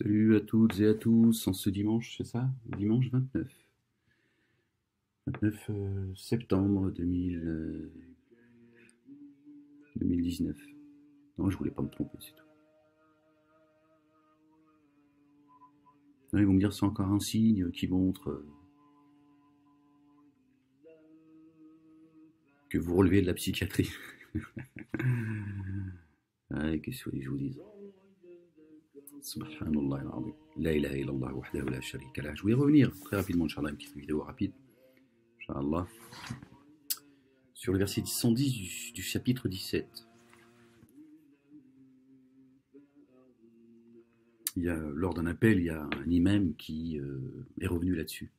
Salut à toutes et à tous, en ce dimanche, c'est ça? Dimanche 29 septembre 2019. Non, je voulais pas me tromper, c'est tout. Non, ils vont me dire c'est encore un signe qui montre que vous relevez de la psychiatrie. Ouais, qu'est-ce que je vous dis? Subhanallah al-azim. La ilaha illallah wahdahu la sharika lah. Je voulais revenir très rapidement, Inch'Allah, une petite vidéo rapide, Inch'Allah, sur le verset 110 du chapitre 17. Lors d'un appel, il y a un imam qui est revenu là-dessus.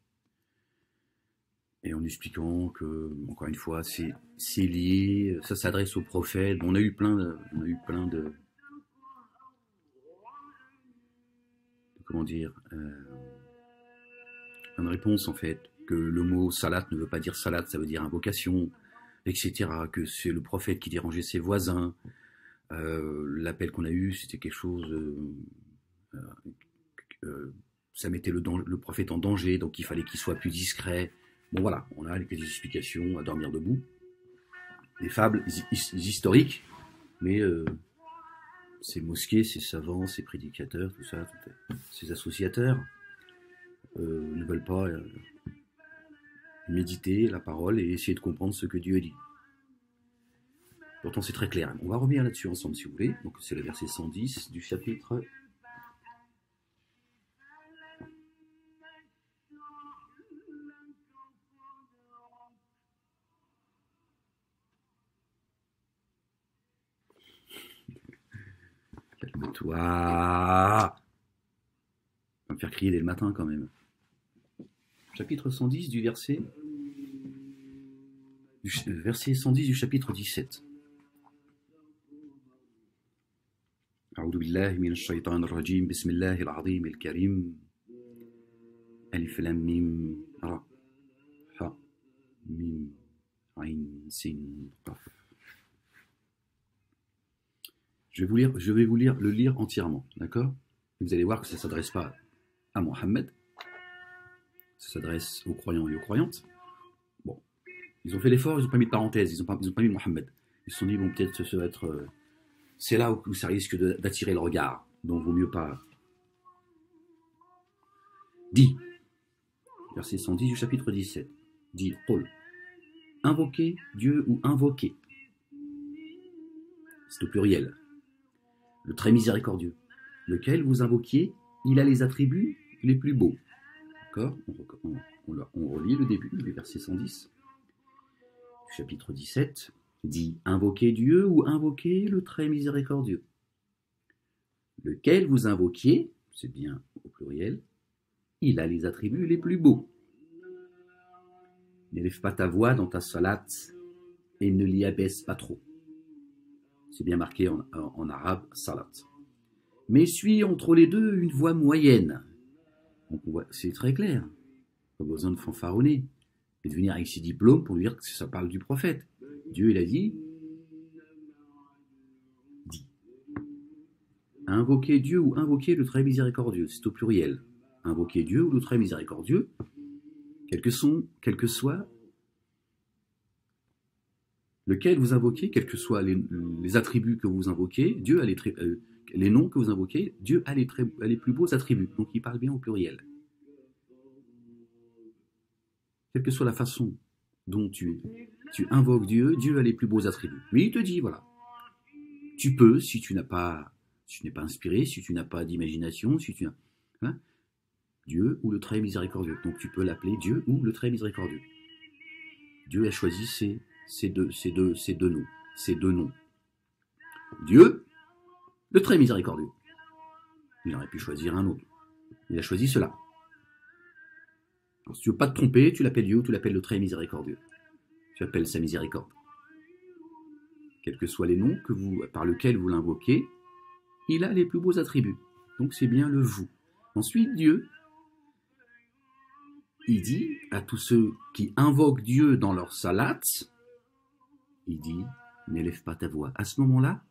Et en expliquant que, encore une fois, c'est lié, ça s'adresse au prophète. On a eu plein de comment dire, une réponse en fait, que le mot salat ne veut pas dire salat, ça veut dire invocation, etc. Que c'est le prophète qui dérangeait ses voisins. L'appel qu'on a eu, c'était quelque chose, ça mettait le prophète en danger, donc il fallait qu'il soit plus discret. Bon voilà, on a quelques explications à dormir debout, des fables historiques, mais ces mosquées, ces savants, ces prédicateurs, tout ça, ces associateurs ne veulent pas méditer la parole et essayer de comprendre ce que Dieu a dit. Pourtant c'est très clair. On va revenir là-dessus ensemble si vous voulez. Donc c'est le verset 110 du chapitre . Calme-toi. Va me faire crier dès le matin quand même. Chapitre 110 du verset 110 du chapitre 17. أعوذ بالله من الشيطان الرجيم بسم الله العظيم الكريم ألف لام ميم را ح ميم عين سين قاف. Je vais vous lire le lire entièrement, d'accord? Vous allez voir que ça ne s'adresse pas à Mohammed, ça s'adresse aux croyants et aux croyantes. Bon, ils ont fait l'effort, ils n'ont pas mis de parenthèse, ils n'ont pas mis Mohammed. Ils se sont dit, bon, peut-être ça va être... c'est là où ça risque d'attirer le regard, donc vaut mieux pas. Dit, verset 110 du chapitre 17, dit, Qul, invoquer Dieu ou invoquer, c'est au pluriel, le très miséricordieux, lequel vous invoquiez, il a les attributs les plus beaux. D'accord? On relit le début du verset 110 du chapitre 17, dit invoquer Dieu ou invoquer le très miséricordieux, lequel vous invoquiez, c'est bien au pluriel, il a les attributs les plus beaux. N'élève pas ta voix dans ta salat et ne l'y abaisse pas trop. C'est bien marqué en arabe, salat. Mais suis entre les deux une voix moyenne. Donc c'est très clair. Pas besoin de fanfaronner et de venir avec ses diplômes pour lui dire que ça parle du prophète. Dieu, il a dit, invoquer Dieu ou invoquer le très miséricordieux, c'est au pluriel. Invoquer Dieu ou le très miséricordieux, quel que soit lequel vous invoquez, quels que soient les attributs que vous invoquez, Dieu a les noms que vous invoquez, Dieu a les plus beaux attributs. Donc il parle bien au pluriel. Quelle que soit la façon dont tu invoques Dieu, Dieu a les plus beaux attributs. Mais il te dit, voilà, tu peux, si tu n'es pas inspiré, si tu n'as pas d'imagination, si tu as Dieu ou le très miséricordieux. Donc tu peux l'appeler Dieu ou le très miséricordieux. Dieu a choisi ces deux noms. Dieu, le très miséricordieux. Il aurait pu choisir un autre. Il a choisi cela. Alors, si tu ne veux pas te tromper, tu l'appelles Dieu ou tu l'appelles le très miséricordieux. Tu appelles sa miséricorde. Quels que soient les noms par lesquels vous l'invoquez, il a les plus beaux attributs. Donc c'est bien le vous. Ensuite, Dieu, il dit à tous ceux qui invoquent Dieu dans leur salat, il dit, n'élève pas ta voix. À ce moment-là,